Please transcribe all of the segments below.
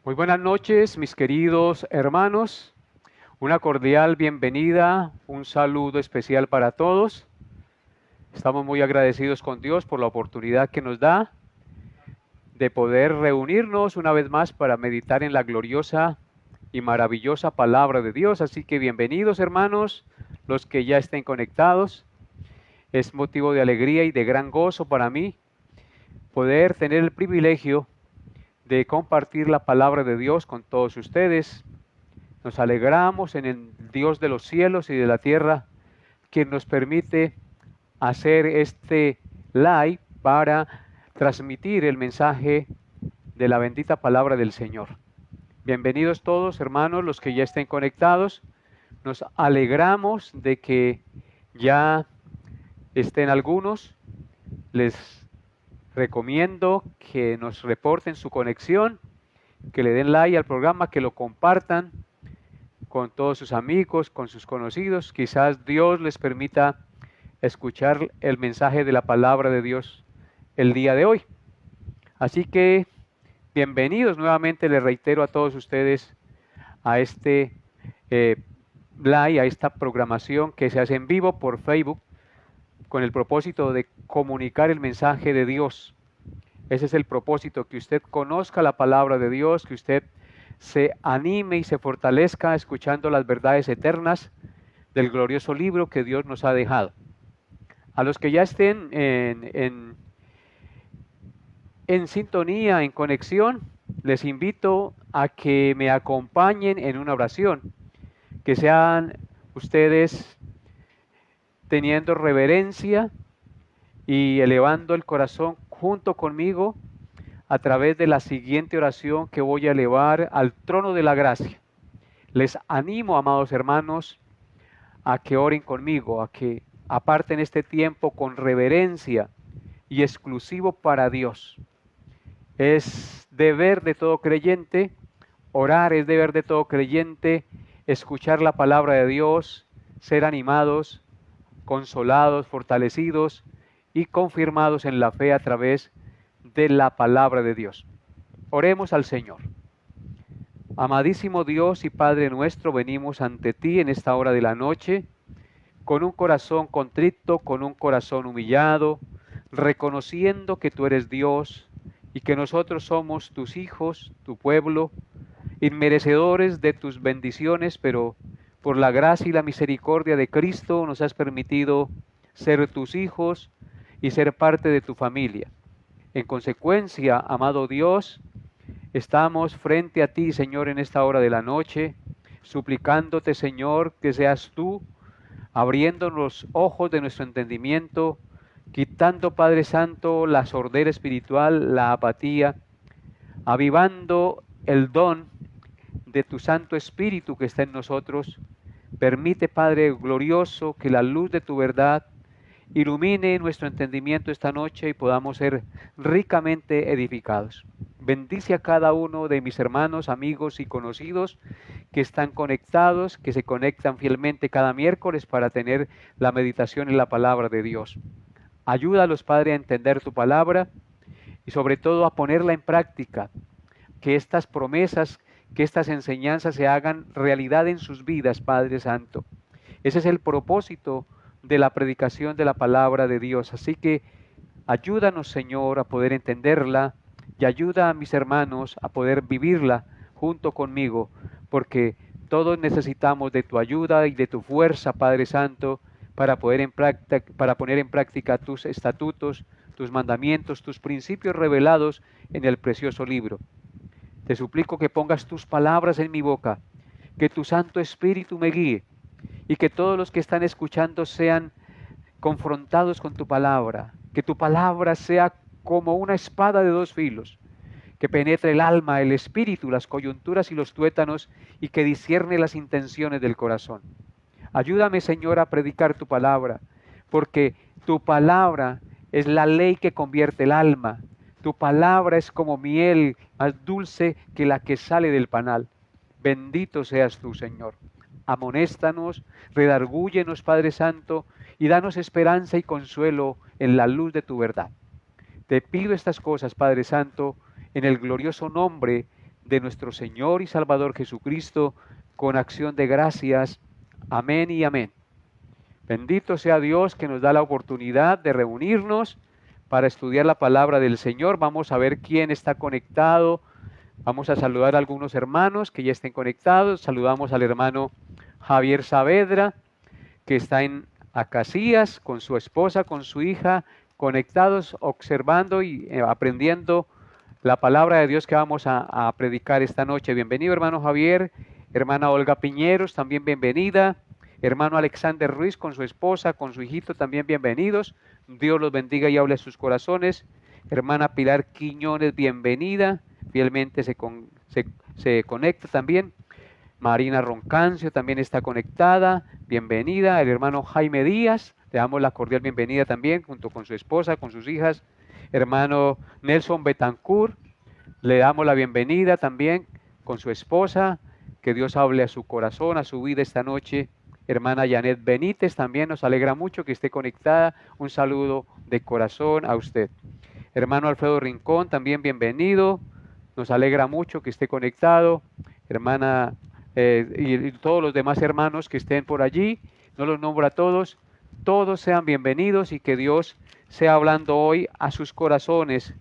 Muy buenas noches, mis queridos hermanos. Una cordial bienvenida, un saludo especial para todos. Estamos muy agradecidos con Dios por la oportunidad que nos da de poder reunirnos una vez más para meditar en la gloriosa y maravillosa palabra de Dios. Así que bienvenidos, hermanos, los que ya estén conectados. Es motivo de alegría y de gran gozo para mí poder tener el privilegio de compartir la palabra de Dios con todos ustedes. Nos alegramos en el Dios de los cielos y de la tierra, quien nos permite hacer este live para transmitir el mensaje de la bendita palabra del Señor. Bienvenidos todos, hermanos, los que ya estén conectados. Nos alegramos de que ya estén algunos. Les recomiendo que nos reporten su conexión, que le den like al programa, que lo compartan con todos sus amigos, con sus conocidos. Quizás Dios les permita escuchar el mensaje de la palabra de Dios el día de hoy. Así que bienvenidos nuevamente, les reitero a todos ustedes a este live, a esta programación que se hace en vivo por Facebook con el propósito de comunicar el mensaje de Dios. Ese es el propósito, que usted conozca la palabra de Dios, que usted se anime y se fortalezca escuchando las verdades eternas del glorioso libro que Dios nos ha dejado. A los que ya estén en sintonía, en conexión, les invito a que me acompañen en una oración, que sean ustedes teniendo reverencia y elevando el corazón junto conmigo a través de la siguiente oración que voy a elevar al trono de la gracia. Les animo, amados hermanos, a que oren conmigo, a que aparten este tiempo con reverencia y exclusivo para Dios. Es deber de todo creyente orar, es deber de todo creyente escuchar la palabra de Dios, ser animados, consolados, fortalecidos y confirmados en la fe a través de la palabra de Dios. Oremos al Señor. Amadísimo Dios y Padre nuestro, venimos ante ti en esta hora de la noche, con un corazón contrito, con un corazón humillado, reconociendo que tú eres Dios y que nosotros somos tus hijos, tu pueblo, inmerecedores de tus bendiciones, pero por la gracia y la misericordia de Cristo nos has permitido ser tus hijos y ser parte de tu familia. En consecuencia, amado Dios, estamos frente a ti, Señor, en esta hora de la noche, suplicándote, Señor, que seas tú abriendo los ojos de nuestro entendimiento, quitando, Padre Santo, la sordera espiritual, la apatía, avivando el don de tu Santo Espíritu que está en nosotros. Permite, Padre glorioso, que la luz de tu verdad ilumine nuestro entendimiento esta noche y podamos ser ricamente edificados. Bendice a cada uno de mis hermanos, amigos y conocidos que están conectados, que se conectan fielmente cada miércoles para tener la meditación en la palabra de Dios. Ayúdalos, Padre, a entender tu palabra y sobre todo a ponerla en práctica, que estas promesas, que estas enseñanzas se hagan realidad en sus vidas, Padre Santo. Ese es el propósito de la predicación de la palabra de Dios. Así que ayúdanos, Señor, a poder entenderla y ayuda a mis hermanos a poder vivirla junto conmigo, porque todos necesitamos de tu ayuda y de tu fuerza, Padre Santo, para poner en práctica tus estatutos, tus mandamientos, tus principios revelados en el precioso libro. Te suplico que pongas tus palabras en mi boca, que tu Santo Espíritu me guíe y que todos los que están escuchando sean confrontados con tu palabra, que tu palabra sea como una espada de dos filos, que penetre el alma, el espíritu, las coyunturas y los tuétanos y que discierne las intenciones del corazón. Ayúdame, Señor, a predicar tu palabra, porque tu palabra es la ley que convierte el alma. Tu palabra es como miel, más dulce que la que sale del panal. Bendito seas tú, Señor. Amonéstanos, redargúyenos, Padre Santo, y danos esperanza y consuelo en la luz de tu verdad. Te pido estas cosas, Padre Santo, en el glorioso nombre de nuestro Señor y Salvador Jesucristo con acción de gracias. Amén y amén. Bendito sea Dios que nos da la oportunidad de reunirnos para estudiar la palabra del Señor. Vamos a ver quién está conectado. Vamos a saludar a algunos hermanos que ya estén conectados. Saludamos al hermano Javier Saavedra, que está en Acacias con su esposa, con su hija, conectados, observando y aprendiendo la palabra de Dios que vamos a predicar esta noche. Bienvenido, hermano Javier. Hermana Olga Piñeros, también bienvenida. Hermano Alexander Ruiz con su esposa, con su hijito, también bienvenidos. Dios los bendiga y hable a sus corazones. Hermana Pilar Quiñones, bienvenida. Fielmente se conecta también. Marina Roncancio también está conectada. Bienvenida. El hermano Jaime Díaz, le damos la cordial bienvenida también, junto con su esposa, con sus hijas. Hermano Nelson Betancourt, le damos la bienvenida también con su esposa. Que Dios hable a su corazón, a su vida esta noche. Hermana Janet Benítez, también nos alegra mucho que esté conectada. Un saludo de corazón a usted. Hermano Alfredo Rincón, también bienvenido. Nos alegra mucho que esté conectado. Hermana y todos los demás hermanos que estén por allí, no los nombro a todos. Todos sean bienvenidos y que Dios sea hablando hoy a sus corazones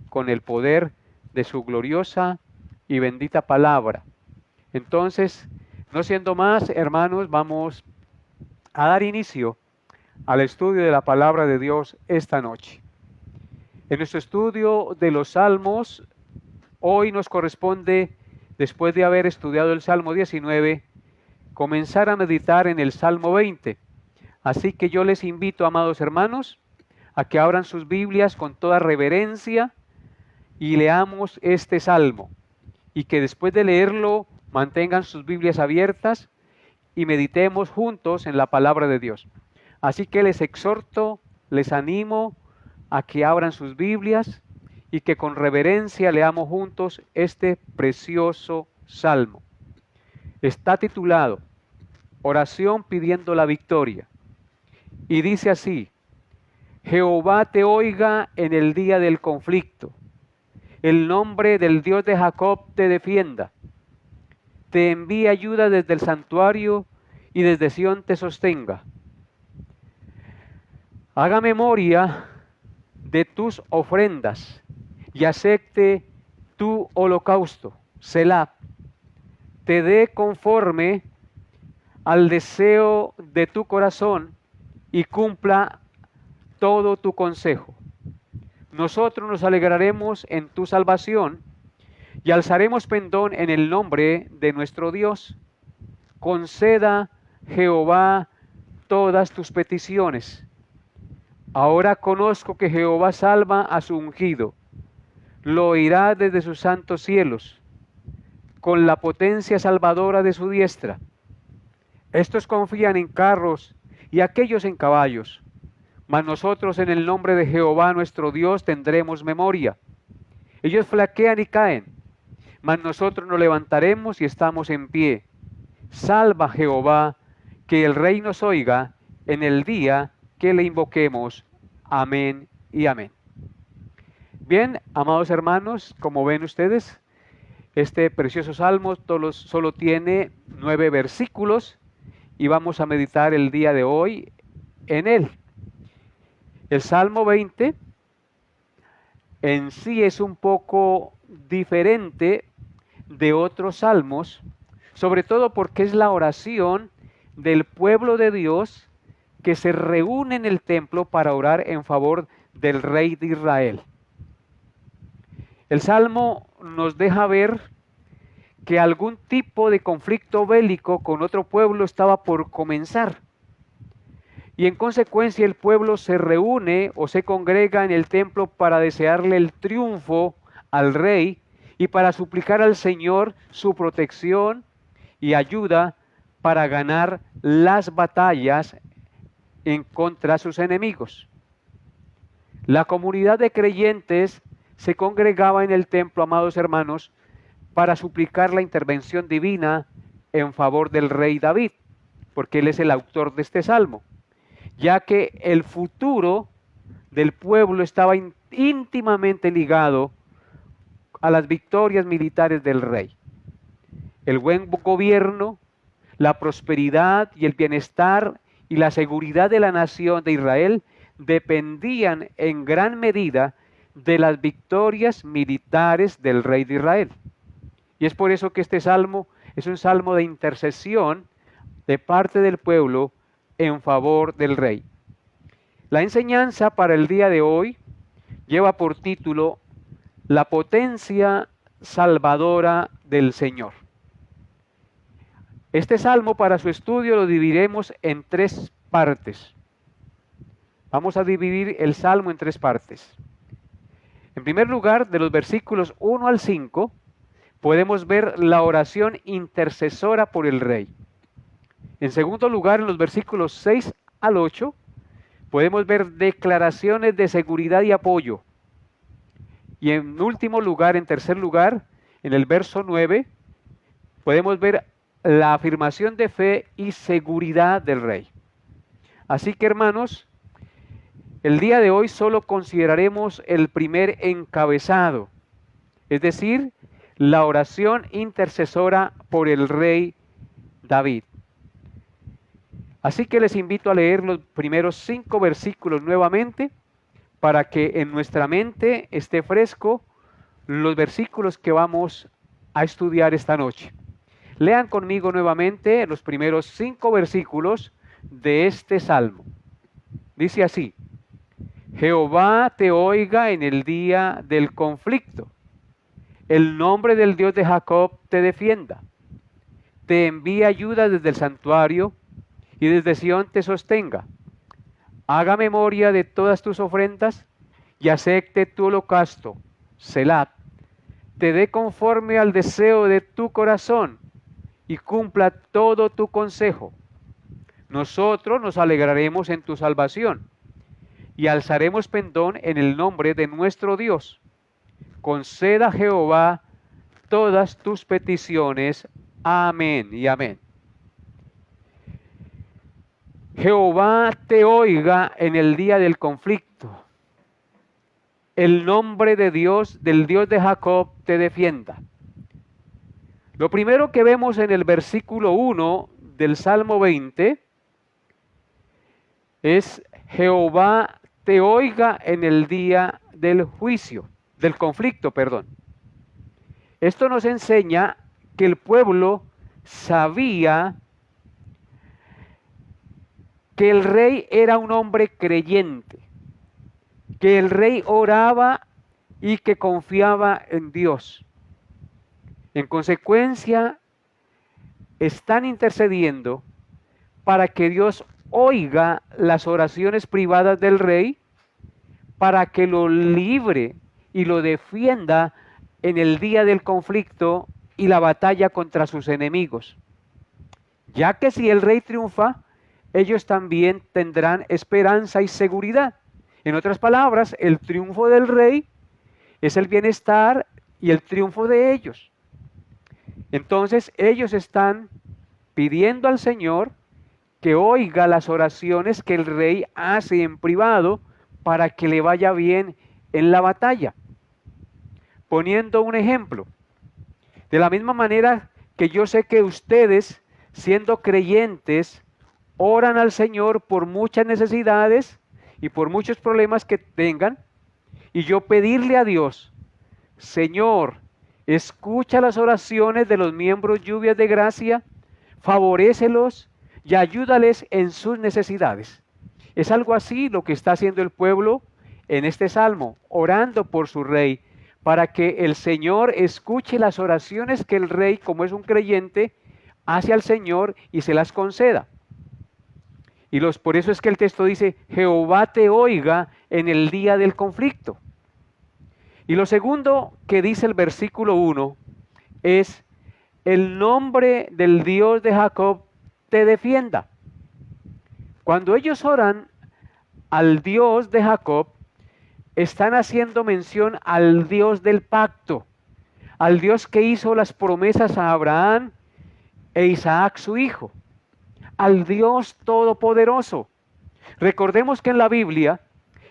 con el poder de su gloriosa y bendita palabra. Entonces, no siendo más, hermanos, vamos a dar inicio al estudio de la palabra de Dios esta noche. En nuestro estudio de los Salmos, hoy nos corresponde, después de haber estudiado el Salmo 19, comenzar a meditar en el Salmo 20. Así que yo les invito, amados hermanos, a que abran sus Biblias con toda reverencia y leamos este Salmo. Y que después de leerlo, mantengan sus Biblias abiertas y meditemos juntos en la palabra de Dios. Así que les exhorto, les animo a que abran sus Biblias y que con reverencia leamos juntos este precioso salmo. Está titulado Oración pidiendo la victoria. Y dice así: Jehová te oiga en el día del conflicto. El nombre del Dios de Jacob te defienda. Te envíe ayuda desde el santuario y desde Sión te sostenga. Haga memoria de tus ofrendas y acepte tu holocausto. Selah. Te dé conforme al deseo de tu corazón y cumpla todo tu consejo. Nosotros nos alegraremos en tu salvación y alzaremos pendón en el nombre de nuestro Dios. Conceda, Jehová, todas tus peticiones. Ahora conozco que Jehová salva a su ungido. Lo oirá desde sus santos cielos, con la potencia salvadora de su diestra. Estos confían en carros y aquellos en caballos, mas nosotros en el nombre de Jehová nuestro Dios tendremos memoria. Ellos flaquean y caen, mas nosotros nos levantaremos y estamos en pie. Salva Jehová, que el Rey nos oiga en el día que le invoquemos. Amén y amén. Bien, amados hermanos, como ven ustedes, este precioso salmo solo tiene 9 versículos y vamos a meditar el día de hoy en él. El Salmo 20 en sí es un poco diferente de otros salmos, sobre todo porque es la oración del pueblo de Dios que se reúne en el templo para orar en favor del rey de Israel. El Salmo nos deja ver que algún tipo de conflicto bélico con otro pueblo estaba por comenzar. Y en consecuencia el pueblo se reúne o se congrega en el templo para desearle el triunfo al rey y para suplicar al Señor su protección y ayuda para ganar las batallas en contra de sus enemigos. La comunidad de creyentes se congregaba en el templo, amados hermanos, para suplicar la intervención divina en favor del rey David, porque él es el autor de este salmo, ya que el futuro del pueblo estaba íntimamente ligado a las victorias militares del rey. El buen gobierno, la prosperidad y el bienestar y la seguridad de la nación de Israel dependían en gran medida de las victorias militares del rey de Israel. Y es por eso que este salmo es un salmo de intercesión de parte del pueblo en favor del rey. La enseñanza para el día de hoy lleva por título La potencia salvadora del Señor. Este salmo para su estudio lo dividiremos en 3 partes. Vamos a dividir el salmo en 3 partes. En primer lugar, de los versículos 1 al 5, podemos ver la oración intercesora por el rey. En segundo lugar, en los versículos 6 al 8, podemos ver declaraciones de seguridad y apoyo. Y en último lugar, en tercer lugar, en el verso 9, podemos ver la afirmación de fe y seguridad del rey. Así que, hermanos, el día de hoy solo consideraremos el primer encabezado, es decir, la oración intercesora por el rey David. Así que les invito a leer los primeros 5 versículos nuevamente para que en nuestra mente esté fresco los versículos que vamos a estudiar esta noche. Lean conmigo nuevamente los primeros 5 versículos de este salmo. Dice así: Jehová te oiga en el día del conflicto. El nombre del Dios de Jacob te defienda. Te envía ayuda desde el santuario y desde Sión te sostenga. Haga memoria de todas tus ofrendas y acepte tu holocausto. Selah. Te dé conforme al deseo de tu corazón y cumpla todo tu consejo. Nosotros nos alegraremos en tu salvación y alzaremos pendón en el nombre de nuestro Dios. Conceda Jehová todas tus peticiones. Amén y amén. Jehová te oiga en el día del conflicto. El nombre de Dios, del Dios de Jacob, te defienda. Lo primero que vemos en el versículo 1 del Salmo 20 es Jehová te oiga en el día del juicio, del conflicto, perdón. Esto nos enseña que el pueblo sabía que el rey era un hombre creyente, que el rey oraba y que confiaba en Dios. En consecuencia, están intercediendo para que Dios oiga las oraciones privadas del rey, para que lo libre y lo defienda en el día del conflicto y la batalla contra sus enemigos. Ya que si el rey triunfa, ellos también tendrán esperanza y seguridad. En otras palabras, el triunfo del rey es el bienestar y el triunfo de ellos. Entonces ellos están pidiendo al Señor que oiga las oraciones que el rey hace en privado para que le vaya bien en la batalla. Poniendo un ejemplo, de la misma manera que yo sé que ustedes, siendo creyentes, oran al Señor por muchas necesidades y por muchos problemas que tengan, y yo pedirle a Dios, Señor, escucha las oraciones de los miembros Lluvias de Gracia, favorécelos y ayúdales en sus necesidades. Es algo así lo que está haciendo el pueblo en este salmo, orando por su rey, para que el Señor escuche las oraciones que el rey, como es un creyente, hace al Señor y se las conceda. Y por eso es que el texto dice, Jehová te oiga en el día del conflicto. Y lo segundo que dice el versículo 1 es, el nombre del Dios de Jacob te defienda. Cuando ellos oran al Dios de Jacob, están haciendo mención al Dios del pacto, al Dios que hizo las promesas a Abraham e Isaac su hijo, al Dios todopoderoso. Recordemos que en la Biblia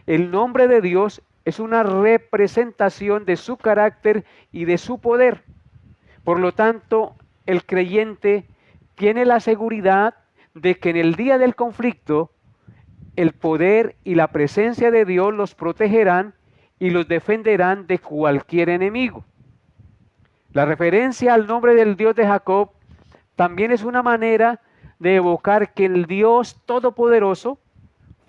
el nombre de Dios es una representación de su carácter y de su poder. Por lo tanto, el creyente tiene la seguridad de que en el día del conflicto, el poder y la presencia de Dios los protegerán y los defenderán de cualquier enemigo. La referencia al nombre del Dios de Jacob también es una manera de evocar que el Dios Todopoderoso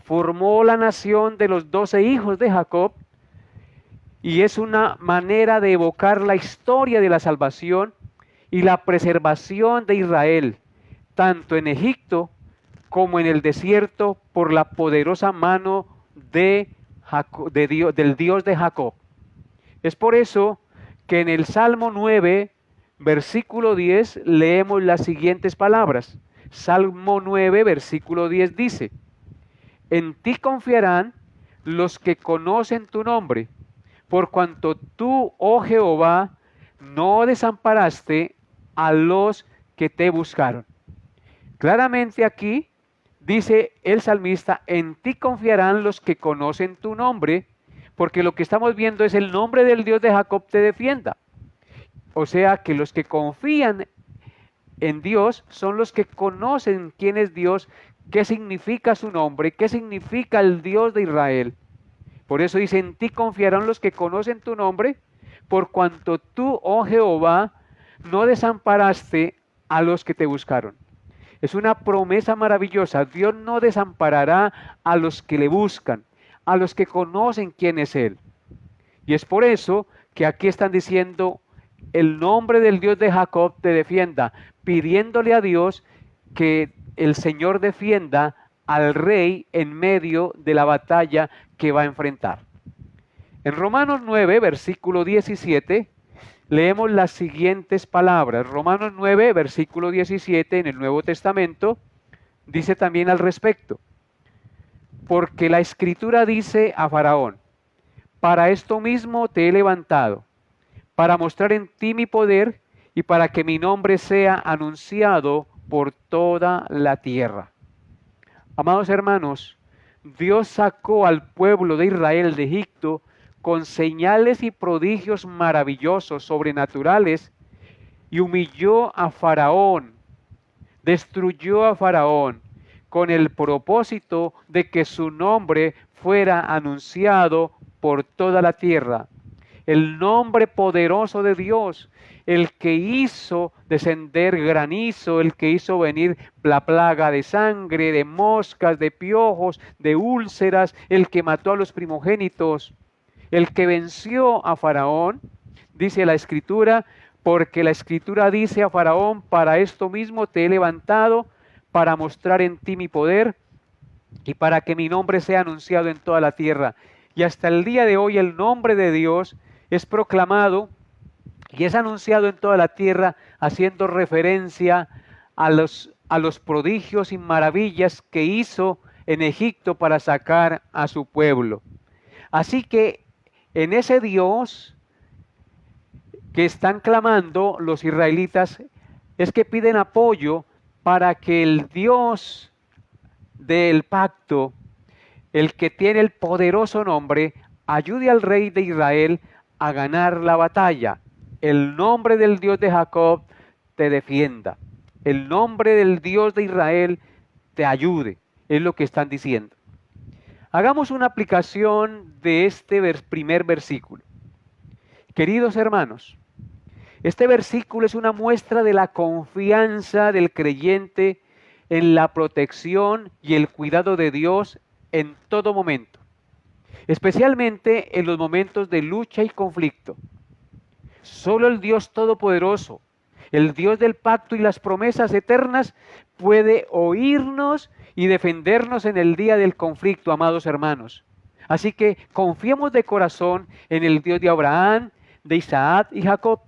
formó la nación de los 12 hijos de Jacob, y es una manera de evocar la historia de la salvación y la preservación de Israel, tanto en Egipto como en el desierto, por la poderosa mano de Dios, del Dios de Jacob. Es por eso que en el Salmo 9, versículo 10, leemos las siguientes palabras. Salmo 9, versículo 10 dice: en ti confiarán los que conocen tu nombre, por cuanto tú, oh Jehová, no desamparaste a los que te buscaron. Claramente aquí dice el salmista: en ti confiarán los que conocen tu nombre, porque lo que estamos viendo es el nombre del Dios de Jacob te defienda. O sea que los que confían en Dios son los que conocen quién es Dios, qué significa su nombre, qué significa el Dios de Israel. Por eso dice: en ti confiarán los que conocen tu nombre, por cuanto tú, oh Jehová, no desamparaste a los que te buscaron. Es una promesa maravillosa. Dios no desamparará a los que le buscan, a los que conocen quién es Él. Y es por eso que aquí están diciendo: el nombre del Dios de Jacob te defienda, pidiéndole a Dios que el Señor defienda al rey en medio de la batalla que va a enfrentar. En Romanos 9, versículo 17, leemos las siguientes palabras. Romanos 9, versículo 17 en el Nuevo Testamento dice también al respecto: porque la Escritura dice a Faraón: para esto mismo te he levantado, para mostrar en ti mi poder y para que mi nombre sea anunciado por toda la tierra. Amados hermanos, Dios sacó al pueblo de Israel de Egipto con señales y prodigios maravillosos, sobrenaturales, y humilló a Faraón, destruyó a Faraón, con el propósito de que su nombre fuera anunciado por toda la tierra. El nombre poderoso de Dios, el que hizo descender granizo, el que hizo venir la plaga de sangre, de moscas, de piojos, de úlceras, el que mató a los primogénitos, el que venció a Faraón, dice la Escritura, porque la Escritura dice a Faraón: para esto mismo te he levantado, para mostrar en ti mi poder y para que mi nombre sea anunciado en toda la tierra. Y hasta el día de hoy el nombre de Dios es proclamado y es anunciado en toda la tierra, haciendo referencia a los prodigios y maravillas que hizo en Egipto para sacar a su pueblo. Así que en ese Dios que están clamando los israelitas, es que piden apoyo para que el Dios del pacto, el que tiene el poderoso nombre, ayude al rey de Israel a ganar la batalla. El nombre del Dios de Jacob te defienda. El nombre del Dios de Israel te ayude. Es lo que están diciendo. Hagamos una aplicación de este primer versículo. Queridos hermanos, este versículo es una muestra de la confianza del creyente en la protección y el cuidado de Dios en todo momento, especialmente en los momentos de lucha y conflicto. Solo el Dios Todopoderoso, el Dios del pacto y las promesas eternas, puede oírnos y defendernos en el día del conflicto, amados hermanos. Así que confiemos de corazón en el Dios de Abraham, de Isaac y Jacob,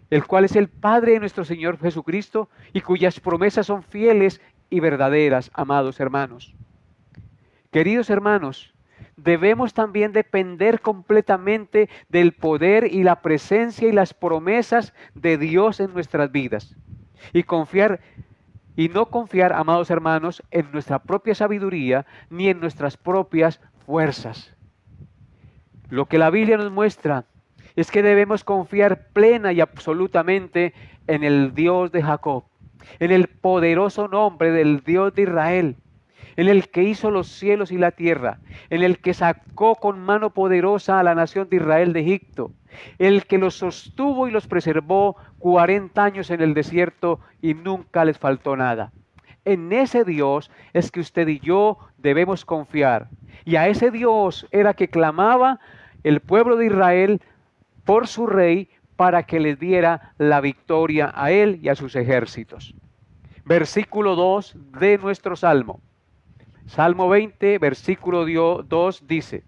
el cual es el Padre de nuestro Señor Jesucristo y cuyas promesas son fieles y verdaderas, amados hermanos. Queridos hermanos, debemos también depender completamente del poder y la presencia y las promesas de Dios en nuestras vidas. Y no confiar, amados hermanos, en nuestra propia sabiduría ni en nuestras propias fuerzas. Lo que la Biblia nos muestra es que debemos confiar plena y absolutamente en el Dios de Jacob, en el poderoso nombre del Dios de Israel, en el que hizo los cielos y la tierra, en el que sacó con mano poderosa a la nación de Israel de Egipto, el que los sostuvo y los preservó 40 años en el desierto y nunca les faltó nada. En ese Dios es que usted y yo debemos confiar. Y a ese Dios era que clamaba el pueblo de Israel por su rey para que les diera la victoria a él y a sus ejércitos. Versículo 2 de nuestro Salmo. Salmo 20, versículo 2 dice: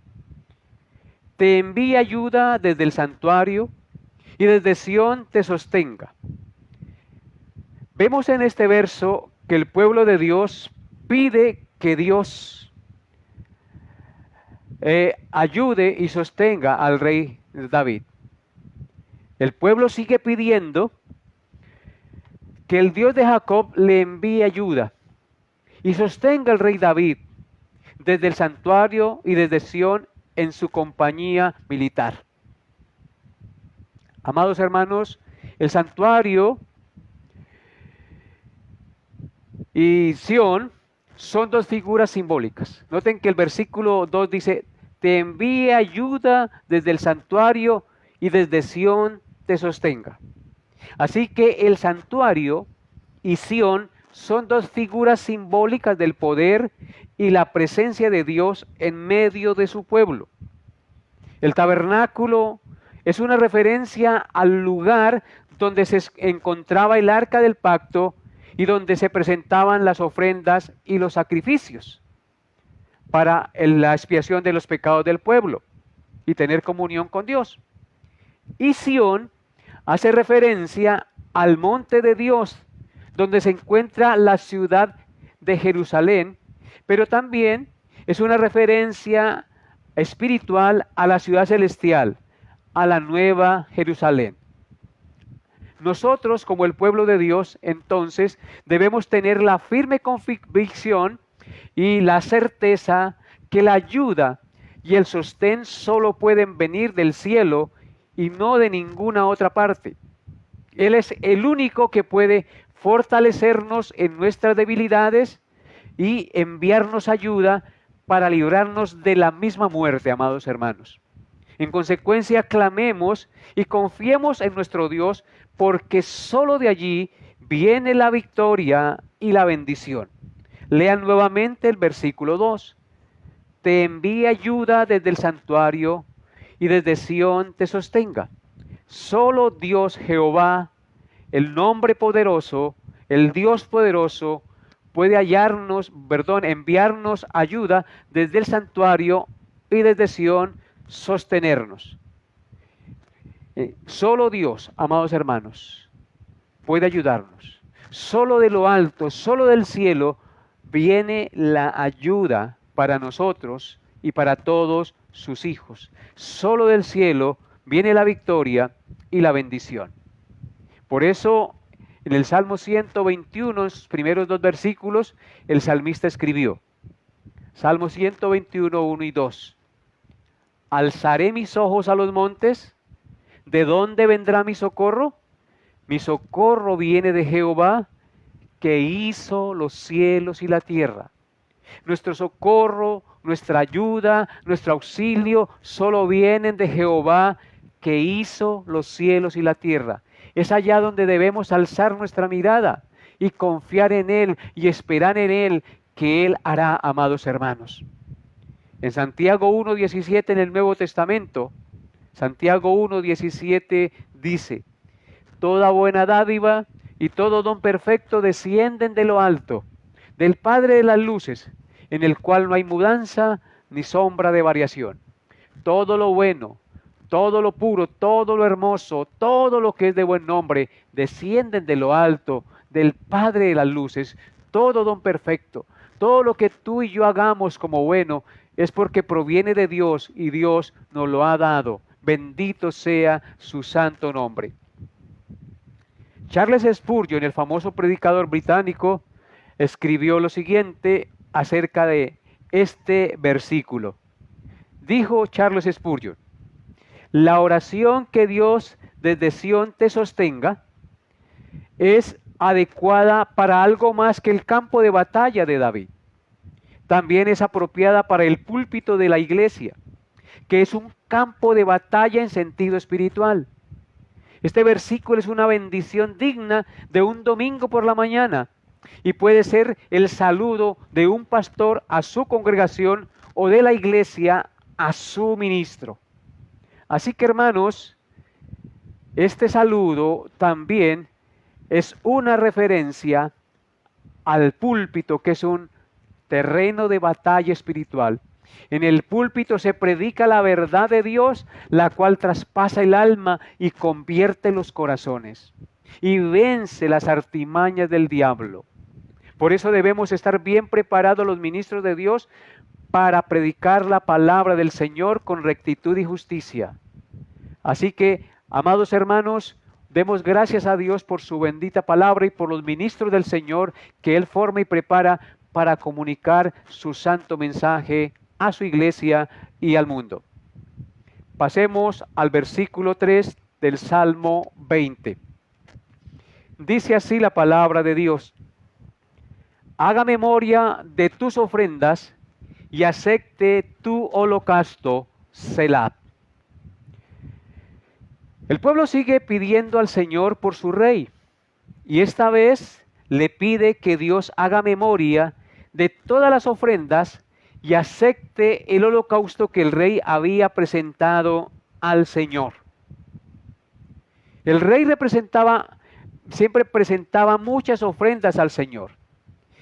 Te envía ayuda desde el santuario y desde Sión te sostenga. Vemos en este verso que el pueblo de Dios pide que Dios ayude y sostenga al rey David. El pueblo sigue pidiendo que el Dios de Jacob le envíe ayuda y sostenga al rey David desde el santuario y desde Sión en su compañía militar. Amados hermanos, el santuario y Sión son dos figuras simbólicas. Noten que el versículo 2 dice: Te envíe ayuda desde el santuario y desde Sión te sostenga. Así que el santuario y Sión son dos figuras simbólicas del poder y la presencia de Dios en medio de su pueblo. El tabernáculo es una referencia al lugar donde se encontraba el arca del pacto y donde se presentaban las ofrendas y los sacrificios para la expiación de los pecados del pueblo y tener comunión con Dios. Y Sión hace referencia al monte de Dios, donde se encuentra la ciudad de Jerusalén, pero también es una referencia espiritual a la ciudad celestial, a la nueva Jerusalén. Nosotros, como el pueblo de Dios, entonces, debemos tener la firme convicción y la certeza que la ayuda y el sostén solo pueden venir del cielo y no de ninguna otra parte. Él es el único que puede fortalecernos en nuestras debilidades y enviarnos ayuda para librarnos de la misma muerte, amados hermanos. En consecuencia, clamemos y confiemos en nuestro Dios, porque solo de allí viene la victoria y la bendición. Lean nuevamente el versículo 2. Te envía ayuda desde el santuario y desde Sión te sostenga. Solo Dios Jehová, el nombre poderoso, el Dios poderoso, puede enviarnos ayuda desde el santuario y desde Sión sostenernos. Solo Dios, amados hermanos, puede ayudarnos. Solo de lo alto, solo del cielo, viene la ayuda para nosotros y para todos sus hijos. Solo del cielo viene la victoria y la bendición. Por eso, en el Salmo 121, en sus primeros 2 versículos, el salmista escribió, Salmo 121, 1 y 2. Alzaré mis ojos a los montes, ¿de dónde vendrá mi socorro? Mi socorro viene de Jehová, que hizo los cielos y la tierra. Nuestro socorro, nuestra ayuda, nuestro auxilio, solo vienen de Jehová, que hizo los cielos y la tierra. Es allá donde debemos alzar nuestra mirada y confiar en Él y esperar en Él, que Él hará, amados hermanos. En Santiago 1:17 en el Nuevo Testamento, Santiago 1:17 dice: Toda buena dádiva y todo don perfecto descienden de lo alto, del Padre de las luces, en el cual no hay mudanza ni sombra de variación. Todo lo bueno, todo lo puro, todo lo hermoso, todo lo que es de buen nombre, descienden de lo alto, del Padre de las luces. Todo don perfecto, todo lo que tú y yo hagamos como bueno, es porque proviene de Dios y Dios nos lo ha dado. Bendito sea su santo nombre. Charles Spurgeon, el famoso predicador británico, escribió lo siguiente acerca de este versículo. Dijo Charles Spurgeon: la oración que Dios desde Sión te sostenga es adecuada para algo más que el campo de batalla de David. También es apropiada para el púlpito de la iglesia, que es un campo de batalla en sentido espiritual. Este versículo es una bendición digna de un domingo por la mañana y puede ser el saludo de un pastor a su congregación o de la iglesia a su ministro. Así que, hermanos, este saludo también es una referencia al púlpito, que es un terreno de batalla espiritual. En el púlpito se predica la verdad de Dios, la cual traspasa el alma y convierte los corazones y vence las artimañas del diablo. Por eso debemos estar bien preparados los ministros de Dios para predicar la palabra del Señor con rectitud y justicia. Así que, amados hermanos, demos gracias a Dios por su bendita palabra y por los ministros del Señor que Él forma y prepara para comunicar su santo mensaje a su iglesia y al mundo. Pasemos al versículo 3 del Salmo 20. Dice así la palabra de Dios: haga memoria de tus ofrendas y acepte tu holocausto, Selah. El pueblo sigue pidiendo al Señor por su rey, y esta vez le pide que Dios haga memoria de todas las ofrendas y acepte el holocausto que el rey había presentado al Señor. El rey siempre presentaba muchas ofrendas al Señor.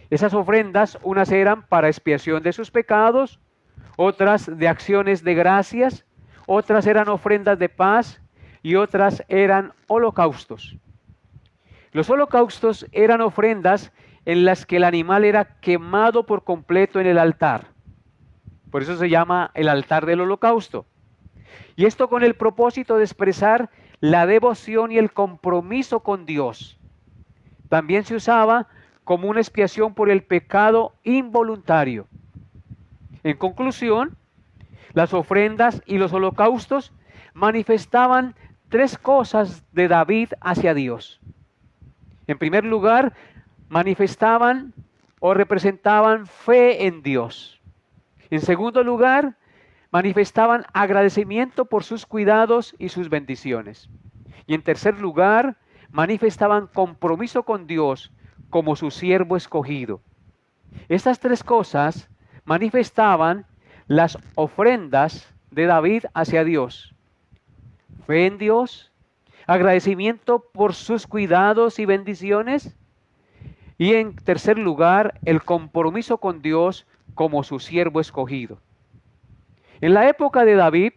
Esas ofrendas, unas eran para expiación de sus pecados, otras de acciones de gracias, otras eran ofrendas de paz y otras eran holocaustos. Los holocaustos eran ofrendas en las que el animal era quemado por completo en el altar. Por eso se llama el altar del holocausto. Y esto con el propósito de expresar la devoción y el compromiso con Dios. También se usaba como una expiación por el pecado involuntario. En conclusión, las ofrendas y los holocaustos manifestaban tres cosas de David hacia Dios. En primer lugar, manifestaban o representaban fe en Dios. En segundo lugar, manifestaban agradecimiento por sus cuidados y sus bendiciones. Y en tercer lugar, manifestaban compromiso con Dios como su siervo escogido. Estas tres cosas manifestaban las ofrendas de David hacia Dios: fe en Dios, agradecimiento por sus cuidados y bendiciones, y en tercer lugar, el compromiso con Dios como su siervo escogido. En la época de David,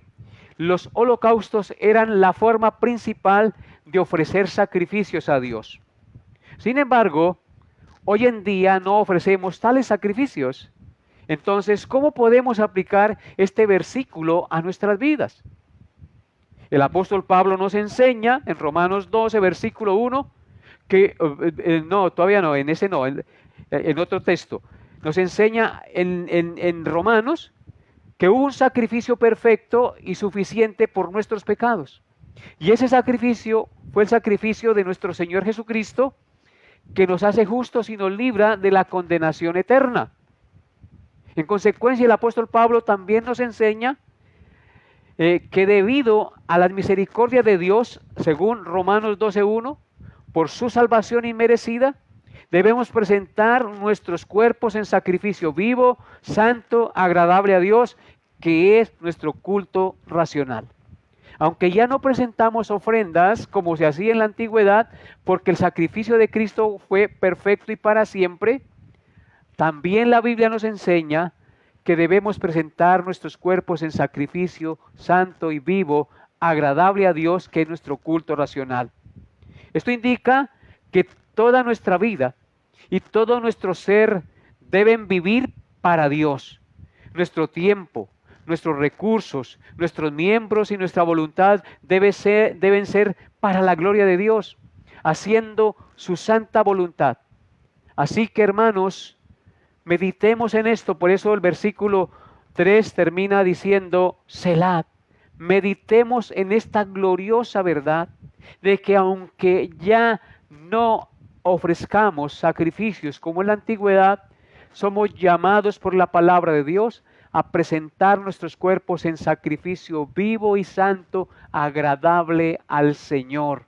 los holocaustos eran la forma principal de ofrecer sacrificios a Dios. Sin embargo, hoy en día no ofrecemos tales sacrificios. Entonces, ¿cómo podemos aplicar este versículo a nuestras vidas? El apóstol Pablo nos enseña en Romanos 12, versículo 1, que, en otro texto, nos enseña en Romanos que hubo un sacrificio perfecto y suficiente por nuestros pecados. Y ese sacrificio fue el sacrificio de nuestro Señor Jesucristo, que nos hace justos y nos libra de la condenación eterna. En consecuencia, el apóstol Pablo también nos enseña que debido a la misericordia de Dios, según Romanos 12:1, por su salvación inmerecida, debemos presentar nuestros cuerpos en sacrificio vivo, santo, agradable a Dios, que es nuestro culto racional. Aunque ya no presentamos ofrendas como se hacía en la antigüedad, porque el sacrificio de Cristo fue perfecto y para siempre, también la Biblia nos enseña que debemos presentar nuestros cuerpos en sacrificio santo y vivo, agradable a Dios, que es nuestro culto racional. Esto indica que toda nuestra vida y todo nuestro ser deben vivir para Dios. Nuestro tiempo, nuestros recursos, nuestros miembros y nuestra voluntad deben ser para la gloria de Dios, haciendo su santa voluntad. Así que, hermanos, meditemos en esto. Por eso el versículo 3 termina diciendo: Selah, meditemos en esta gloriosa verdad de que aunque ya no ofrezcamos sacrificios como en la antigüedad, somos llamados por la palabra de Dios a presentar nuestros cuerpos en sacrificio vivo y santo, agradable al Señor.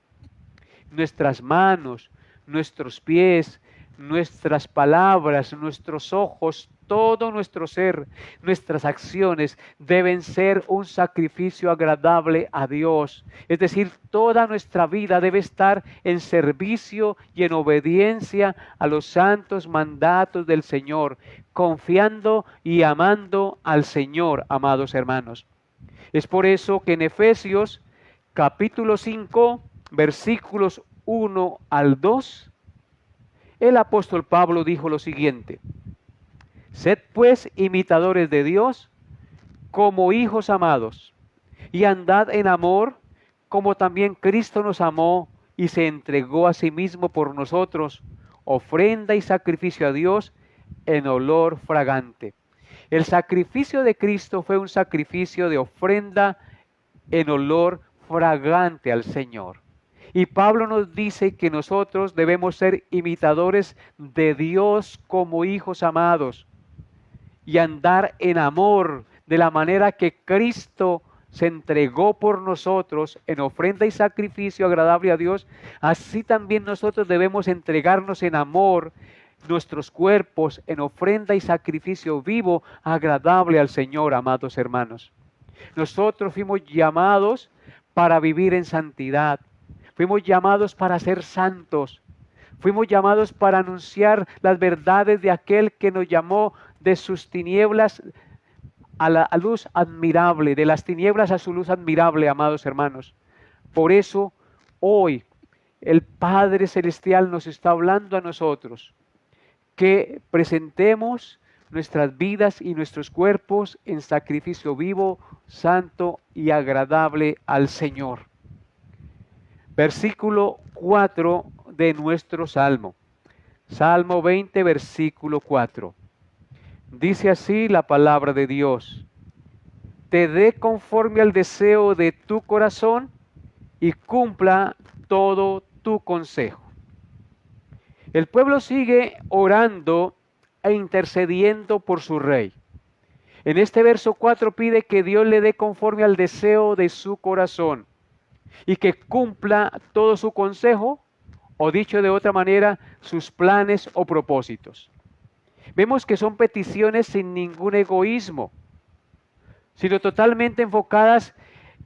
Nuestras manos, nuestros pies, nuestras palabras, nuestros ojos, todo nuestro ser, nuestras acciones deben ser un sacrificio agradable a Dios. Es decir, toda nuestra vida debe estar en servicio y en obediencia a los santos mandatos del Señor, confiando y amando al Señor, amados hermanos. Es por eso que en Efesios capítulo 5, versículos 1 al 2, el apóstol Pablo dijo lo siguiente: sed pues imitadores de Dios como hijos amados, y andad en amor como también Cristo nos amó y se entregó a sí mismo por nosotros, ofrenda y sacrificio a Dios en olor fragante. El sacrificio de Cristo fue un sacrificio de ofrenda en olor fragante al Señor. Y Pablo nos dice que nosotros debemos ser imitadores de Dios como hijos amados y andar en amor de la manera que Cristo se entregó por nosotros en ofrenda y sacrificio agradable a Dios. Así también nosotros debemos entregarnos en amor nuestros cuerpos en ofrenda y sacrificio vivo agradable al Señor, amados hermanos. Nosotros fuimos llamados para vivir en santidad. Fuimos llamados para ser santos. Fuimos llamados para anunciar las verdades de aquel que nos llamó de sus tinieblas a la luz admirable, de las tinieblas a su luz admirable, amados hermanos. Por eso, hoy, el Padre Celestial nos está hablando a nosotros que presentemos nuestras vidas y nuestros cuerpos en sacrificio vivo, santo y agradable al Señor. Versículo 4 de nuestro Salmo. Salmo 20, versículo 4. Dice así la palabra de Dios: te dé conforme al deseo de tu corazón y cumpla todo tu consejo. El pueblo sigue orando e intercediendo por su rey. En este verso 4 pide que Dios le dé conforme al deseo de su corazón y que cumpla todo su consejo, o dicho de otra manera, sus planes o propósitos. Vemos que son peticiones sin ningún egoísmo, sino totalmente enfocadas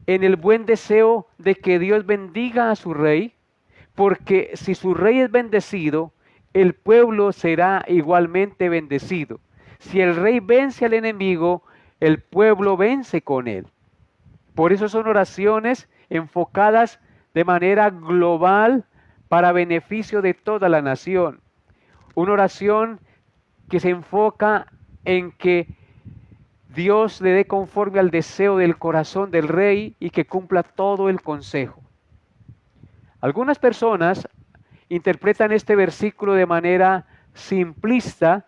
en el buen deseo de que Dios bendiga a su rey, porque si su rey es bendecido, el pueblo será igualmente bendecido. Si el rey vence al enemigo, el pueblo vence con él. Por eso son oraciones enfocadas de manera global para beneficio de toda la nación. Una oración que se enfoca en que Dios le dé conforme al deseo del corazón del rey y que cumpla todo el consejo. Algunas personas interpretan este versículo de manera simplista,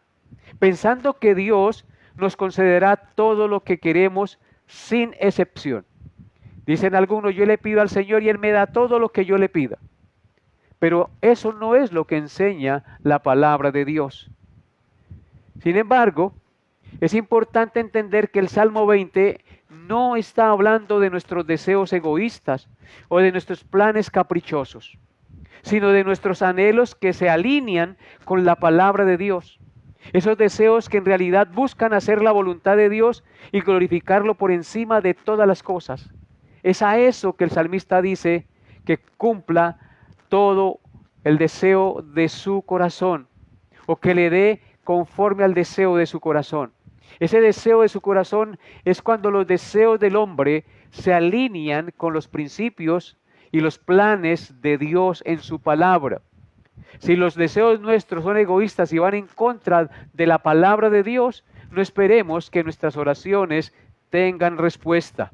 pensando que Dios nos concederá todo lo que queremos sin excepción. Dicen algunos: yo le pido al Señor y Él me da todo lo que yo le pida. Pero eso no es lo que enseña la palabra de Dios. Sin embargo, es importante entender que el Salmo 20 no está hablando de nuestros deseos egoístas o de nuestros planes caprichosos, sino de nuestros anhelos que se alinean con la palabra de Dios. Esos deseos que en realidad buscan hacer la voluntad de Dios y glorificarlo por encima de todas las cosas. Es a eso que el salmista dice que cumpla todo el deseo de su corazón, o que le dé conforme al deseo de su corazón. Ese deseo de su corazón es cuando los deseos del hombre se alinean con los principios y los planes de Dios en su palabra. Si los deseos nuestros son egoístas y van en contra de la palabra de Dios, no esperemos que nuestras oraciones tengan respuesta.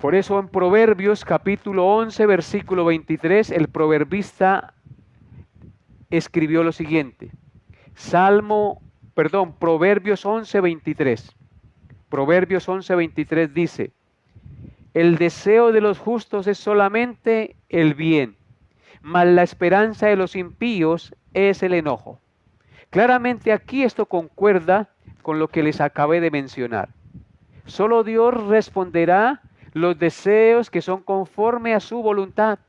Por eso en Proverbios capítulo 11, versículo 23, el proverbista escribió lo siguiente. Proverbios 11, 23. Proverbios 11:23 dice: el deseo de los justos es solamente el bien, mas la esperanza de los impíos es el enojo. Claramente aquí esto concuerda con lo que les acabé de mencionar. Solo Dios responderá los deseos que son conforme a su voluntad,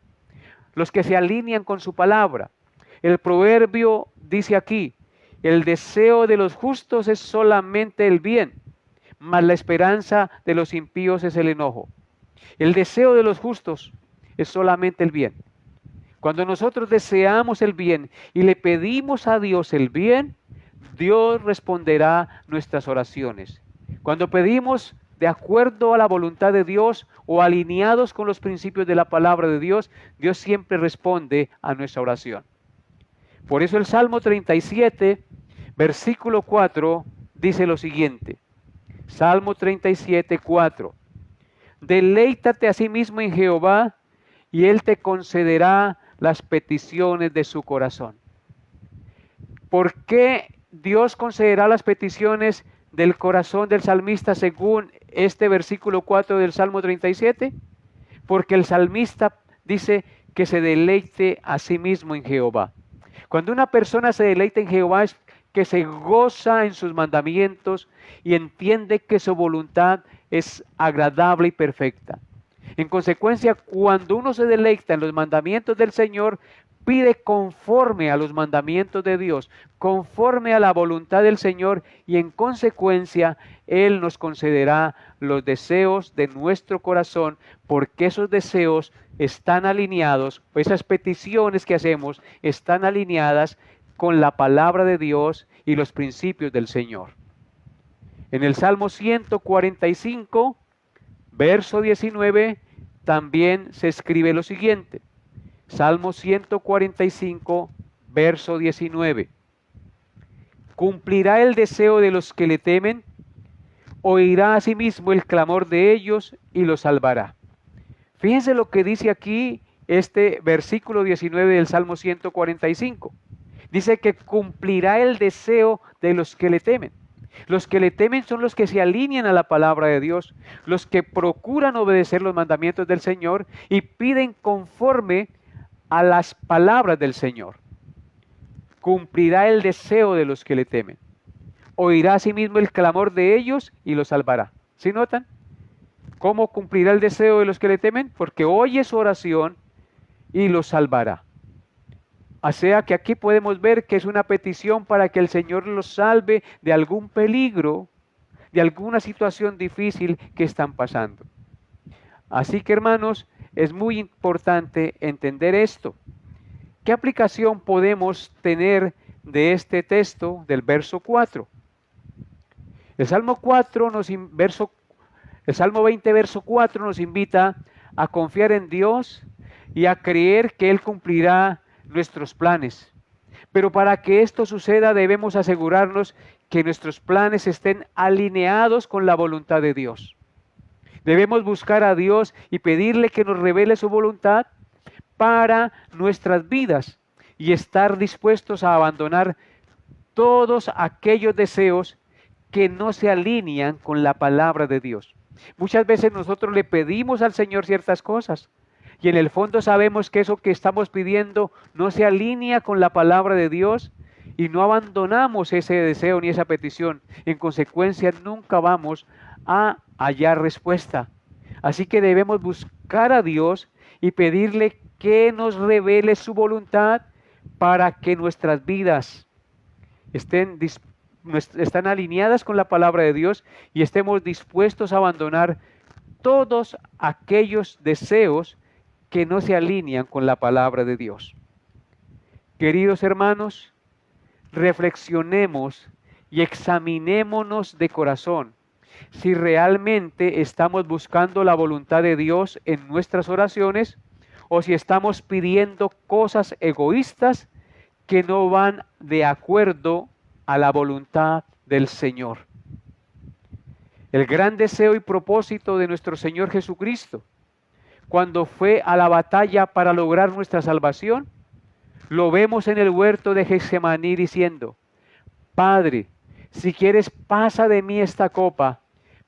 los que se alinean con su palabra. El proverbio dice aquí: el deseo de los justos es solamente el bien, mas la esperanza de los impíos es el enojo. El deseo de los justos es solamente el bien. Cuando nosotros deseamos el bien y le pedimos a Dios el bien, Dios responderá nuestras oraciones. Cuando pedimos de acuerdo a la voluntad de Dios o alineados con los principios de la palabra de Dios, Dios siempre responde a nuestra oración. Por eso el Salmo 37, versículo 4, dice lo siguiente. Salmo 37, 4. Deleítate a sí mismo en Jehová, y Él te concederá las peticiones de su corazón. ¿Por qué Dios concederá las peticiones del corazón del salmista según este versículo 4 del Salmo 37? Porque el salmista dice que se deleite a sí mismo en Jehová. Cuando una persona se deleita en Jehová es que se goza en sus mandamientos y entiende que su voluntad es agradable y perfecta. En consecuencia, cuando uno se deleita en los mandamientos del Señor, pide conforme a los mandamientos de Dios, conforme a la voluntad del Señor, y en consecuencia Él nos concederá los deseos de nuestro corazón, porque esos deseos están alineados, esas peticiones que hacemos están alineadas con la palabra de Dios y los principios del Señor. En el Salmo 145, verso 19, también se escribe lo siguiente. Salmo 145, verso 19. ¿Cumplirá el deseo de los que le temen? ¿Oirá asimismo el clamor de ellos y los salvará? Fíjense lo que dice aquí este versículo 19 del Salmo 145. Dice que cumplirá el deseo de los que le temen. Los que le temen son los que se alinean a la palabra de Dios, los que procuran obedecer los mandamientos del Señor y piden conforme a las palabras del Señor. Cumplirá el deseo de los que le temen. Oirá asimismo el clamor de ellos y los salvará. ¿Sí notan? ¿Cómo cumplirá el deseo de los que le temen? Porque oye su oración y los salvará. O sea que aquí podemos ver que es una petición para que el Señor los salve de algún peligro, de alguna situación difícil que están pasando. Así que, hermanos, es muy importante entender esto. ¿Qué aplicación podemos tener de este texto del verso 4? El Salmo 20, verso 4 nos invita a confiar en Dios y a creer que Él cumplirá nuestros planes. Pero para que esto suceda debemos asegurarnos que nuestros planes estén alineados con la voluntad de Dios. Debemos buscar a Dios y pedirle que nos revele su voluntad para nuestras vidas y estar dispuestos a abandonar todos aquellos deseos que no se alinean con la palabra de Dios. Muchas veces nosotros le pedimos al Señor ciertas cosas y en el fondo sabemos que eso que estamos pidiendo no se alinea con la palabra de Dios y no abandonamos ese deseo ni esa petición. En consecuencia, nunca vamos a hallar respuesta. Así que debemos buscar a Dios y pedirle que nos revele su voluntad para que nuestras vidas están alineadas con la palabra de Dios y estemos dispuestos a abandonar todos aquellos deseos que no se alinean con la palabra de Dios. Queridos hermanos, reflexionemos y examinémonos de corazón si realmente estamos buscando la voluntad de Dios en nuestras oraciones o si estamos pidiendo cosas egoístas que no van de acuerdo a la voluntad del Señor. El gran deseo y propósito de nuestro Señor Jesucristo, cuando fue a la batalla para lograr nuestra salvación, lo vemos en el huerto de Getsemaní diciendo: Padre, si quieres, pasa de mí esta copa,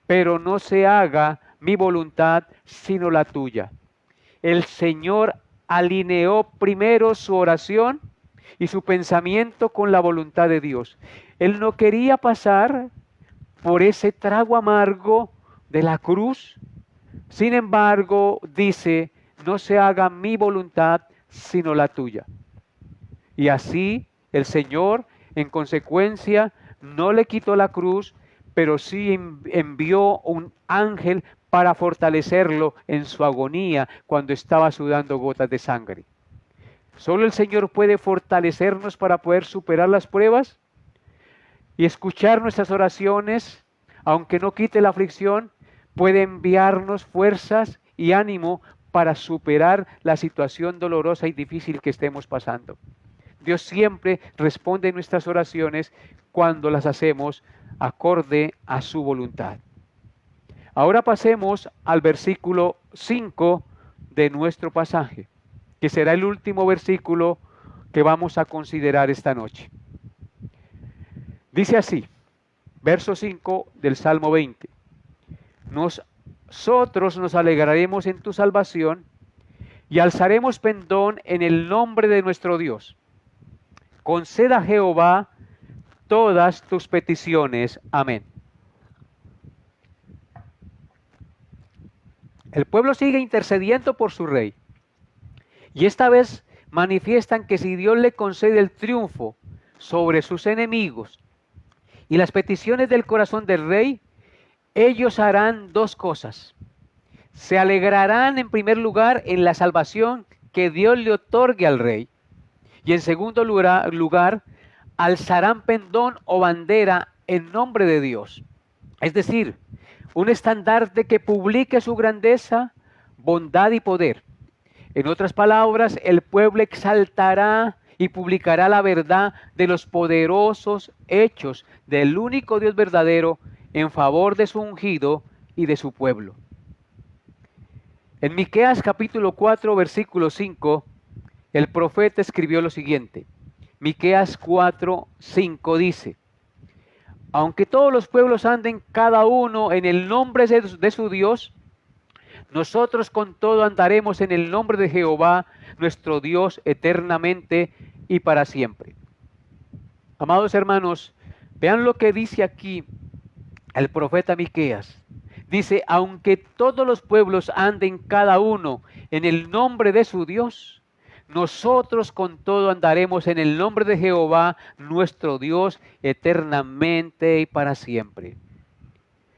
pero no se haga mi voluntad sino la tuya. El Señor alineó primero su oración y su pensamiento con la voluntad de Dios. Él no quería pasar por ese trago amargo de la cruz. Sin embargo, dice, no se haga mi voluntad sino la tuya. Y así el Señor, en consecuencia, no le quitó la cruz, pero sí envió un ángel para fortalecerlo en su agonía cuando estaba sudando gotas de sangre. Solo el Señor puede fortalecernos para poder superar las pruebas y escuchar nuestras oraciones, aunque no quite la aflicción, puede enviarnos fuerzas y ánimo para superar la situación dolorosa y difícil que estemos pasando. Dios siempre responde nuestras oraciones cuando las hacemos acorde a su voluntad. Ahora pasemos al versículo 5 de nuestro pasaje, que será el último versículo que vamos a considerar esta noche. Dice así, verso 5 del Salmo 20. Nosotros nos alegraremos en tu salvación y alzaremos pendón en el nombre de nuestro Dios. Conceda a Jehová todas tus peticiones. Amén. El pueblo sigue intercediendo por su rey. Y esta vez manifiestan que si Dios le concede el triunfo sobre sus enemigos y las peticiones del corazón del rey, ellos harán dos cosas. Se alegrarán en primer lugar en la salvación que Dios le otorgue al rey. Y en segundo lugar, alzarán pendón o bandera en nombre de Dios. Es decir, un estandarte que publique su grandeza, bondad y poder. En otras palabras, el pueblo exaltará y publicará la verdad de los poderosos hechos del único Dios verdadero en favor de su ungido y de su pueblo. En Miqueas capítulo 4, versículo 5, el profeta escribió lo siguiente. Miqueas 4, 5 dice: aunque todos los pueblos anden cada uno en el nombre de su Dios, nosotros con todo andaremos en el nombre de Jehová, nuestro Dios, eternamente y para siempre. Amados hermanos, vean lo que dice aquí el profeta Miqueas. Dice, aunque todos los pueblos anden cada uno en el nombre de su Dios, nosotros con todo andaremos en el nombre de Jehová, nuestro Dios, eternamente y para siempre.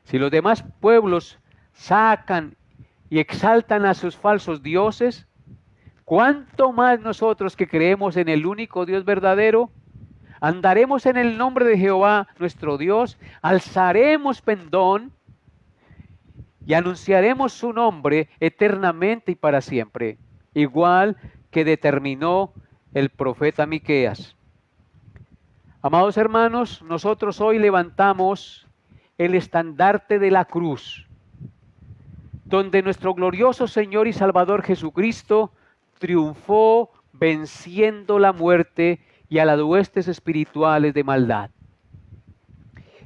Si los demás pueblos sacan y exaltan a sus falsos dioses, ¿cuánto más nosotros que creemos en el único Dios verdadero? Andaremos en el nombre de Jehová, nuestro Dios, alzaremos pendón y anunciaremos su nombre eternamente y para siempre, igual que determinó el profeta Miqueas. Amados hermanos, nosotros hoy levantamos el estandarte de la cruz, donde nuestro glorioso Señor y Salvador Jesucristo triunfó venciendo la muerte y a las huestes espirituales de maldad.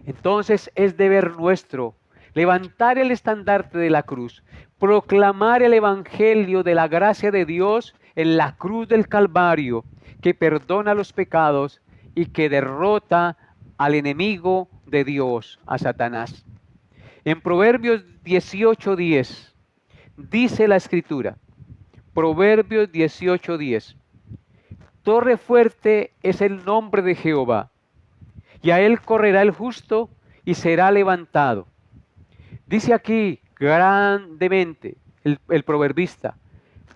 Entonces es deber nuestro levantar el estandarte de la cruz, proclamar el evangelio de la gracia de Dios en la cruz del Calvario, que perdona los pecados y que derrota al enemigo de Dios, a Satanás. En Proverbios 18:10 dice la Escritura, Proverbios 18:10, torre fuerte es el nombre de Jehová, y a él correrá el justo y será levantado. Dice aquí grandemente el proverbista,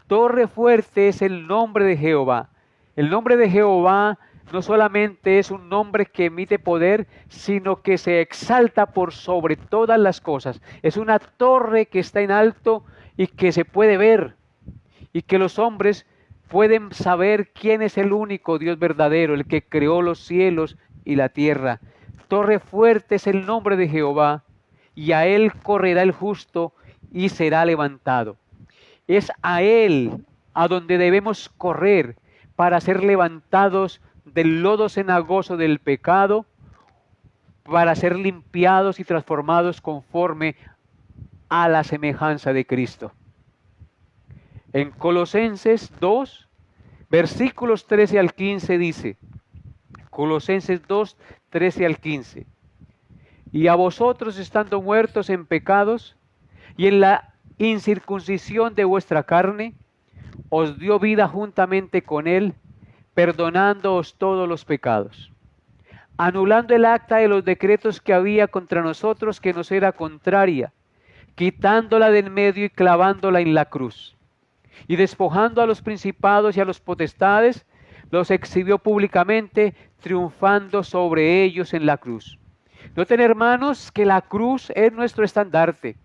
torre fuerte es el nombre de Jehová. El nombre de Jehová no solamente es un nombre que emite poder, sino que se exalta por sobre todas las cosas. Es una torre que está en alto y que se puede ver, y que los hombres pueden saber quién es el único Dios verdadero, el que creó los cielos y la tierra. Torre fuerte es el nombre de Jehová, y a él correrá el justo y será levantado. Es a él a donde debemos correr para ser levantados del lodo cenagoso del pecado, para ser limpiados y transformados conforme a la semejanza de Cristo. En Colosenses 2, versículos 13 al 15 dice, Colosenses 2, 13 al 15, y a vosotros estando muertos en pecados y en la incircuncisión de vuestra carne, os dio vida juntamente con él, perdonándoos todos los pecados, anulando el acta de los decretos que había contra nosotros, que nos era contraria, quitándola del medio y clavándola en la cruz. Y despojando a los principados y a los potestades, los exhibió públicamente, triunfando sobre ellos en la cruz. Noten, hermanos, que la cruz es nuestro estandarte.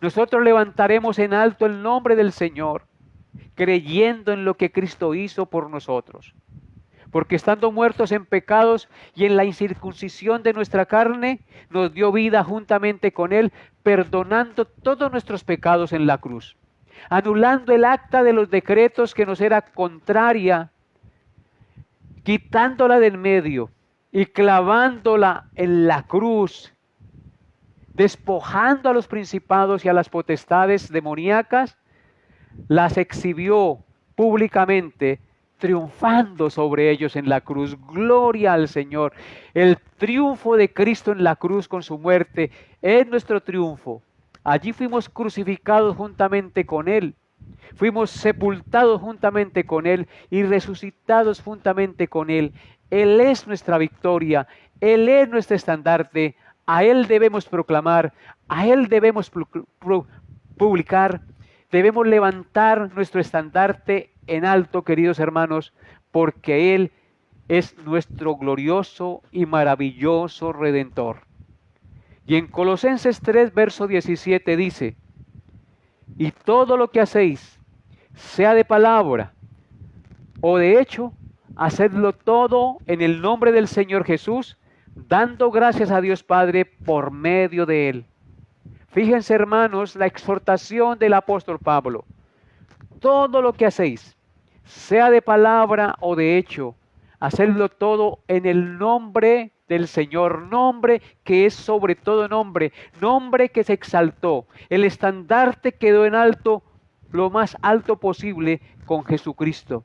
Nosotros levantaremos en alto el nombre del Señor, creyendo en lo que Cristo hizo por nosotros. Porque estando muertos en pecados y en la incircuncisión de nuestra carne, nos dio vida juntamente con él, perdonando todos nuestros pecados en la cruz, anulando el acta de los decretos que nos era contraria, quitándola del medio y clavándola en la cruz, despojando a los principados y a las potestades demoníacas, las exhibió públicamente, triunfando sobre ellos en la cruz. Gloria al Señor. El triunfo de Cristo en la cruz con su muerte es nuestro triunfo. Allí fuimos crucificados juntamente con Él. Fuimos sepultados juntamente con Él y resucitados juntamente con Él. Él es nuestra victoria. Él es nuestro estandarte. A Él debemos proclamar. A Él debemos publicar. Debemos levantar nuestro estandarte en alto, queridos hermanos, porque Él es nuestro glorioso y maravilloso Redentor. Y en Colosenses 3, verso 17 dice, y todo lo que hacéis, sea de palabra o de hecho, hacedlo todo en el nombre del Señor Jesús, dando gracias a Dios Padre por medio de Él. Fíjense, hermanos, la exhortación del apóstol Pablo. Todo lo que hacéis, sea de palabra o de hecho, hacedlo todo en el nombre del Señor, nombre que es sobre todo nombre, nombre que se exaltó. El estandarte quedó en alto, lo más alto posible, con Jesucristo.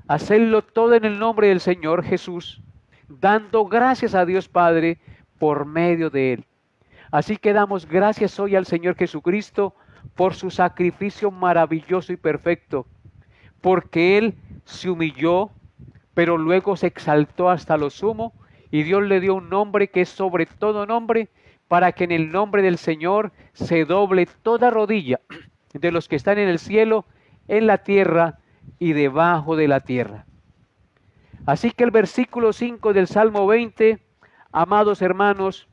Hacedlo todo en el nombre del Señor Jesús, dando gracias a Dios Padre por medio de Él. Así que damos gracias hoy al Señor Jesucristo por su sacrificio maravilloso y perfecto, porque Él se humilló, pero luego se exaltó hasta lo sumo, y Dios le dio un nombre que es sobre todo nombre, para que en el nombre del Señor se doble toda rodilla de los que están en el cielo, en la tierra y debajo de la tierra. Así que el versículo 5 del Salmo 20, amados hermanos,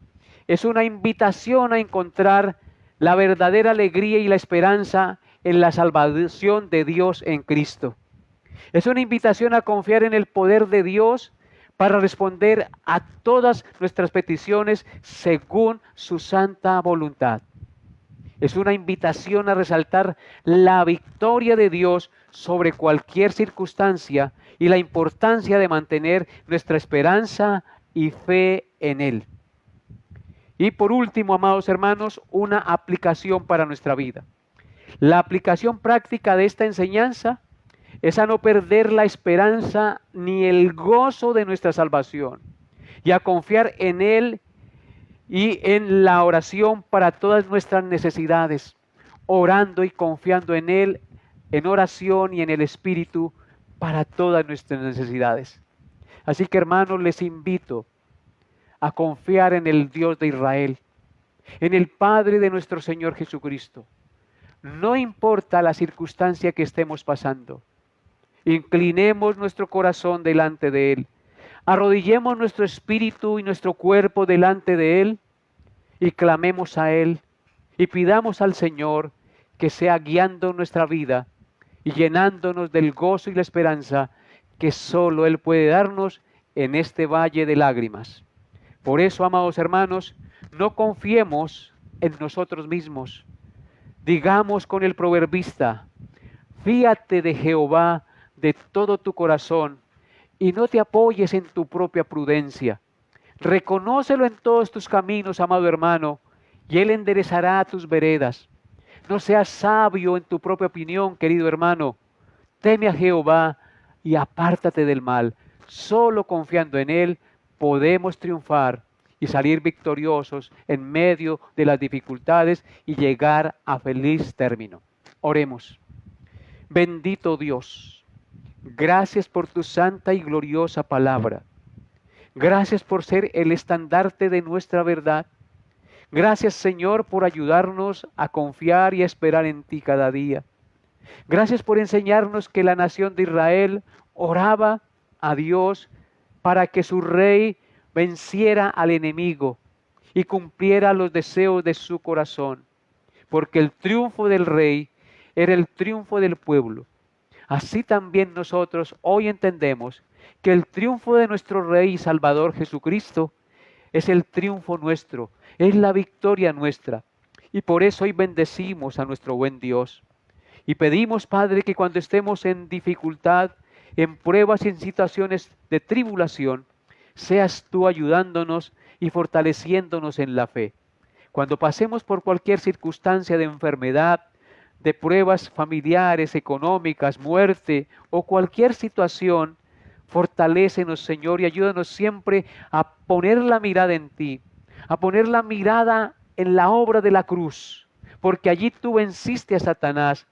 es una invitación a encontrar la verdadera alegría y la esperanza en la salvación de Dios en Cristo. Es una invitación a confiar en el poder de Dios para responder a todas nuestras peticiones según su santa voluntad. Es una invitación a resaltar la victoria de Dios sobre cualquier circunstancia y la importancia de mantener nuestra esperanza y fe en Él. Y por último, amados hermanos, una aplicación para nuestra vida. La aplicación práctica de esta enseñanza es a no perder la esperanza ni el gozo de nuestra salvación y a confiar en Él y en la oración para todas nuestras necesidades, orando y confiando en Él, en oración y en el Espíritu para todas nuestras necesidades. Así que, hermanos, les invito a confiar en el Dios de Israel, en el Padre de nuestro Señor Jesucristo. No importa la circunstancia que estemos pasando, inclinemos nuestro corazón delante de Él, arrodillemos nuestro espíritu y nuestro cuerpo delante de Él y clamemos a Él y pidamos al Señor que sea guiando nuestra vida y llenándonos del gozo y la esperanza que solo Él puede darnos en este valle de lágrimas. Por eso, amados hermanos, no confiemos en nosotros mismos. Digamos con el proverbista, fíate de Jehová de todo tu corazón y no te apoyes en tu propia prudencia. Reconócelo en todos tus caminos, amado hermano, y Él enderezará tus veredas. No seas sabio en tu propia opinión, querido hermano. Teme a Jehová y apártate del mal. Solo confiando en Él podemos triunfar y salir victoriosos en medio de las dificultades y llegar a feliz término. Oremos. Bendito Dios, gracias por tu santa y gloriosa palabra. Gracias por ser el estandarte de nuestra verdad. Gracias, Señor, por ayudarnos a confiar y a esperar en ti cada día. Gracias por enseñarnos que la nación de Israel oraba a Dios para que su rey venciera al enemigo y cumpliera los deseos de su corazón, porque el triunfo del rey era el triunfo del pueblo. Así también nosotros hoy entendemos que el triunfo de nuestro Rey y Salvador Jesucristo es el triunfo nuestro, es la victoria nuestra. Y por eso hoy bendecimos a nuestro buen Dios. Y pedimos, Padre, que cuando estemos en dificultad, en pruebas y en situaciones de tribulación, seas tú ayudándonos y fortaleciéndonos en la fe. Cuando pasemos por cualquier circunstancia de enfermedad, de pruebas familiares, económicas, muerte o cualquier situación, fortalécenos, Señor, y ayúdanos siempre a poner la mirada en ti, a poner la mirada en la obra de la cruz, porque allí tú venciste a Satanás,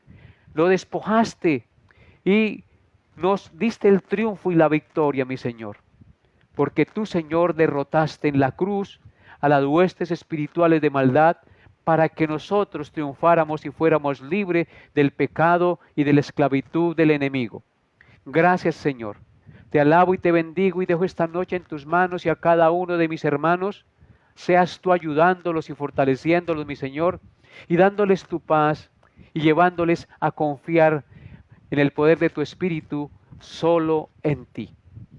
lo despojaste y nos diste el triunfo y la victoria, mi Señor, porque tú, Señor, derrotaste en la cruz a las huestes espirituales de maldad, para que nosotros triunfáramos y fuéramos libres del pecado y de la esclavitud del enemigo. Gracias, Señor. Te alabo y te bendigo y dejo esta noche en tus manos y a cada uno de mis hermanos. Seas tú ayudándolos y fortaleciéndolos, mi Señor, y dándoles tu paz y llevándoles a confiar en el poder de tu Espíritu solo en ti.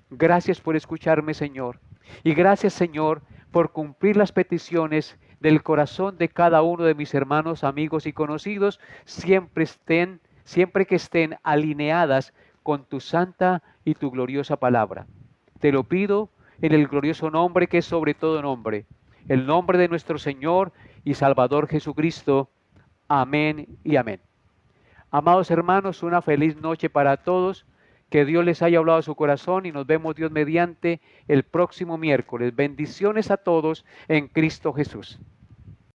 Gracias por escucharme, Señor. Y gracias, Señor, por cumplir las peticiones del corazón de cada uno de mis hermanos, amigos y conocidos, siempre que estén alineadas con tu santa y tu gloriosa palabra. Te lo pido en el glorioso nombre que es sobre todo nombre, el nombre de nuestro Señor y Salvador Jesucristo. Amén y amén. Amados hermanos, una feliz noche para todos. Que Dios les haya hablado a su corazón y nos vemos Dios mediante el próximo miércoles. Bendiciones a todos en Cristo Jesús.